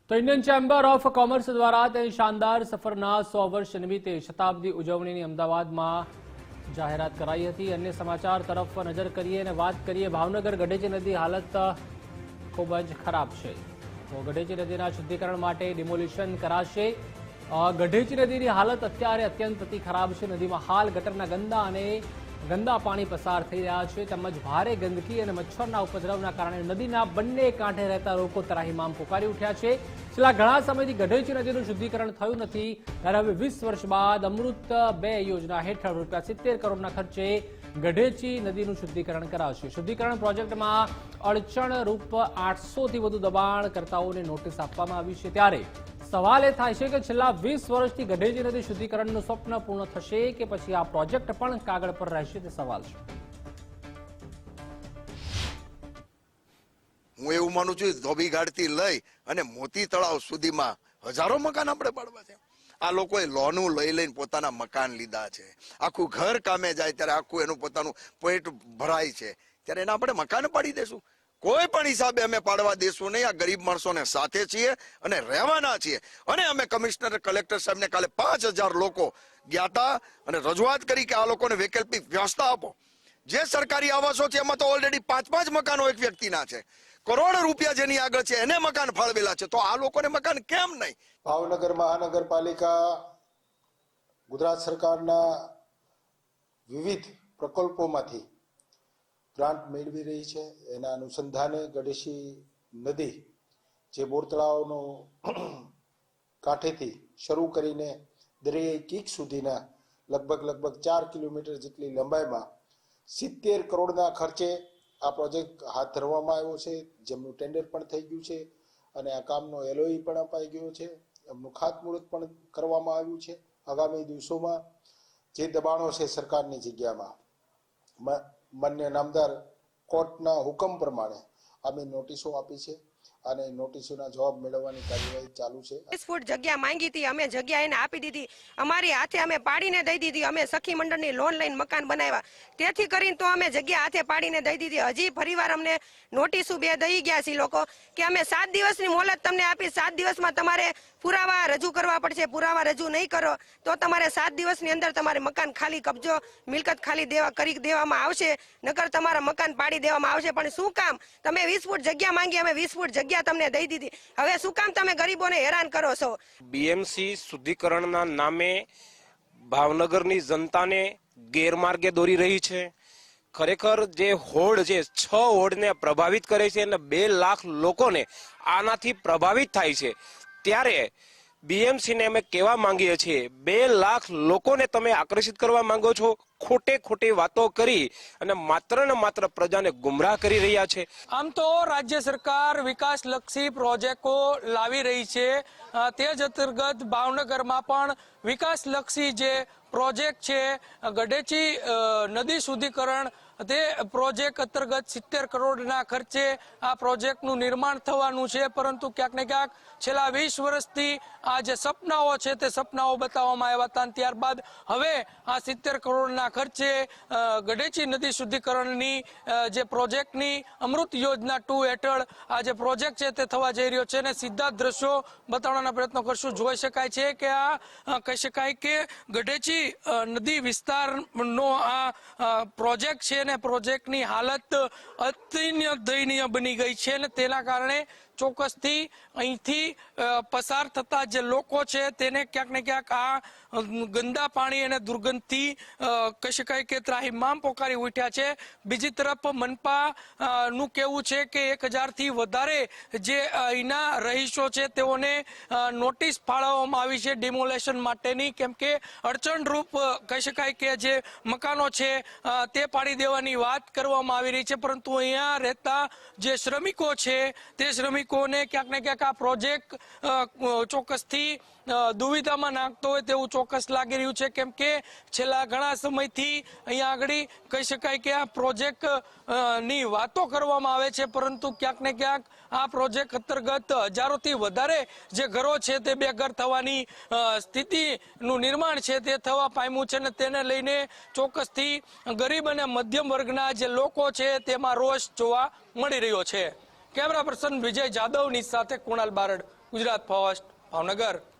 તો Indian chamber of commerce દ્વારા તે શાનદાર સફરના 100 વર્ષ નિમિત્તે શતાબ્દી ઉજવણીની અમદાવાદમાં જાહેરાત કરાઈ હતી। અન્ય સમાચાર તરફ નજર કરીએ અને વાત કરીએ ભાવનગર ગઢેચી નદી હાલત ખૂબ જ ખરાબ છે। તો ગઢેચી નદીના શુદ્ધિકરણ માટે ડિમોલિશન કરાશે। ગઢેચી નદીની હાલત અત્યારે અત્યંત અતિ ખરાબ છે। નદીમાં હાલ ગટરના ગંદા પાણી પસાર થઈ રહ્યા છે તેમજ ભારે ગંદકી અને મચ્છરના ઉપદ્રવના કારણે નદીના બંને કાંઠે રહેતા લોકો ત્રાહિમામ પોકારી ઉઠ્યા છે। છેલ્લા ઘણા સમયથી ગઢેચી નદીનું શુદ્ધિકરણ થયું નથી ત્યારે હવે 20 વર્ષ બાદ અમૃત 2 યોજના હેઠળ ₹70 કરોડના ખર્ચે ગઢેચી નદીનું શુદ્ધિકરણ કરાશે। શુદ્ધિકરણ પ્રોજેક્ટમાં અડચણરૂપ 800 થી વધુ દબાણકર્તાઓને નોટિસ આપવામાં આવી છે। ત્યારે સવાલ એ થાય છે કે છેલ્લા 20 વર્ષથી ગઢેચી નદી શુદ્ધિકરણનું સ્વપ્ન પૂર્ણ થશે કે પછી આ પ્રોજેક્ટ પણ કાગળ પર રહેશે તે સવાલ છે। હું એવું માનું છું ધોબીઘાટથી લઈ અને મોતી તળાવ સુધીમાં હજારો મકાન આપણે પાડવા છે। આ લોકોએ લોનું લઈ લઈને પોતાના મકાન લીધા છે। આખું ઘર કામે જાય ત્યારે આખું એનું પોતાનું પેટ ભરાય છે ત્યારે એને આપણે મકાન પાડી દેશું? કોઈ પણ હિસાબે અમે પાડવા દેશું નહીં। આ ગરીબ માણસોને સાથે છીએ અને રહેવાના છીએ। અને અમે કમિશનર કલેક્ટર સાહેબને કાલે 5000 લોકો ગયા હતા અને રજૂઆત કરી કે આ લોકોને વૈકલ્પિક વ્યવસ્થા આપો। જે સરકારી આવાસો છે એમાં તો ઓલરેડી 5 મકાનો એક વ્યક્તિના છે। કરોડ રૂપિયા જેની આગળ છે એને મકાન ફાળવેલા છે, તો આ લોકોને મકાન કેમ નહીં? ભાવનગર મહાનગરપાલિકા ગુજરાત સરકારના વિવિધ પ્રકલ્પોમાંથી ગ્રાન્ટ મેળવી રહી છે। એના અનુસંધાને ગઢેચી નદી જે બોર તળાવનો કાંઠેથી શરૂ કરીને દરિયાઈ કીક સુધીના લગભગ 4 કિલોમીટર જેટલી લંબાઈમાં 70 કરોડના ખર્ચે આ પ્રોજેક્ટ હાથ ધરવામાં આવ્યો છે, જેમનું ટેન્ડર પણ થઈ ગયું છે અને આ કામનો LOI પણ અપાઈ ગયો છે। એમનું ખાતમુહૂર્ત પણ કરવામાં આવ્યું છે। આગામી દિવસોમાં જે દબાણો છે સરકારની જગ્યામાં માન્ય નામદાર કોર્ટના હુકમ પ્રમાણે અમે નોટિસો આપી છે અને નોટિસોના જવાબ મેળવવાની કાર્યવાહી ચાલુ છે। 20 ફૂટ જગ્યા માંગી હતી, અમે જગ્યા એને આપી દીધી। અમારી હાથે અમે પાડીને દઈ દીધી। અમે સખી મંડળની લોન લઈને મકાન બનાવ્યા, તેથી કરીને તો અમે જગ્યા હાથે પાડીને દઈ દીધી। હજી ફરીવાર અમને નોટિસો 2 દઈ ગયા છે લોકો કે અમે 7 દિવસની મોહલત તમને આપી। 7 દિવસમાં તમારે પુરાવા રજૂ કરવા પડશે। પુરાવા રજૂ નહીં કરો તો તમારે 7 દિવસની અંદર તમારે મકાન ખાલી કબજો મિલકત ખાલી કરી દેવામાં આવશે, નકર તમારા મકાન પાડી દેવામાં આવશે। પણ શું કામ તમે 20 ફૂટ જગ્યા માંગી, અમે 20 ફૂટ જગ્યા તમને દઈ દીધી। હવે શું કામ તમે ગરીબોને હેરાન કરો છો? બીએમસી શુદ્ધિકરણના નામે ભાવનગરની જનતાને ગેરમાર્ગે દોરી રહી છે। ખરેખર જે હોડ છે 6 હોડને પ્રભાવિત કરે છે અને 2 લાખ લોકોને આનાથી પ્રભાવિત થાય છે। ત્યારે બીએમસી ને અમે કહેવા માંગીએ છીએ 2 લાખ લોકોને તમે આકર્ષિત કરવા માંગો છો, ખોટી વાતો કરી અને માત્ર ને માત્ર પ્રજાને ગુમરાહ કરી રહ્યા છે। આમ તો રાજ્ય સરકાર વિકાસલક્ષી પ્રોજેક્ટો લાવી રહી છે, તે જ અંતર્ગત ભાવનગરમાં પણ વિકાસલક્ષી જે પ્રોજેક્ટ છે ગઢેચી નદી શુદ્ધિકરણ તે પ્રોજેક્ટ અંતર્ગત 70 કરોડના ખર્ચે આ પ્રોજેક્ટનું નિર્માણ થવાનું છે। પરંતુ ક્યાંક ને ક્યાંક છેલ્લા 20 વર્ષથી આ જે સપનાઓ છે તે સપનાઓ બતાવવામાં આવ્યા હતા, ત્યારબાદ હવે આ 70 કરોડના ખર્ચે ગઢેચી નદી શુદ્ધિકરણની જે પ્રોજેક્ટની અમૃત યોજના 2 હેઠળ આ જે પ્રોજેક્ટ છે તે થવા જઈ રહ્યો છે। અને સીધા દ્રશ્યો બતાવવાના પ્રયત્નો કરશું। જોઈ શકાય છે કે આ કહી શકાય કે ગઢેચી નદી વિસ્તારનો આ પ્રોજેક્ટ છે ને પ્રોજેક્ટની હાલત અત્યંત દયનીય બની ગઈ છે અને તેના કારણે ચોક્કસથી અહીંથી પસાર થતા જે લોકો છે તેને ક્યાંક ને ક્યાંક આ ગંદા પાણી અને દુર્ગંધથી કહી શકાય કે ત્રાહિમામ પોકારી ઉઠ્યા છે। બીજી તરફ મનપા નું કહેવું છે કે 1000 થી વધારે જે અહીંના રહીશો છે તેઓને નોટિસ ફાળવવામાં આવી છે ડિમોલેશન માટેની, કેમ કે અડચણરૂપ કહી શકાય કે જે મકાનો છે તે પાડી દેવાની વાત કરવામાં આવી રહી છે। પરંતુ અહીંયા રહેતા જે શ્રમિકો છે તે શ્રમિકોને ક્યાંક ને ક્યાંક આ પ્રોજેક્ટ ચોક્કસથી દુવિધામાં નાખતો હોય તેવું ચોક્કસ લાગી રહ્યું છે, કેમ કે છેલ્લા ઘણા સમયથી અહીંયા આગળ કહી શકાય કે આ પ્રોજેક્ટ ની વાતો કરવામાં આવે છે, પરંતુ ક્યાંક ને ક્યાંક આ પ્રોજેક્ટ અંતર્ગત હજારોથી વધારે જે ઘરો છે તે બેઘર થવાની સ્થિતિનું નિર્માણ છે તે થવા પામ્યું છે અને તેને લઈને ચોક્કસથી ગરીબ અને મધ્યમ વર્ગના જે લોકો છે તેમાં રોષ જોવા મળી રહ્યો છે। કેમેરા પર્સન વિજય જાદવની સાથે કુણાલ બારડ, ગુજરાત ફર્સ્ટ, ભાવનગર.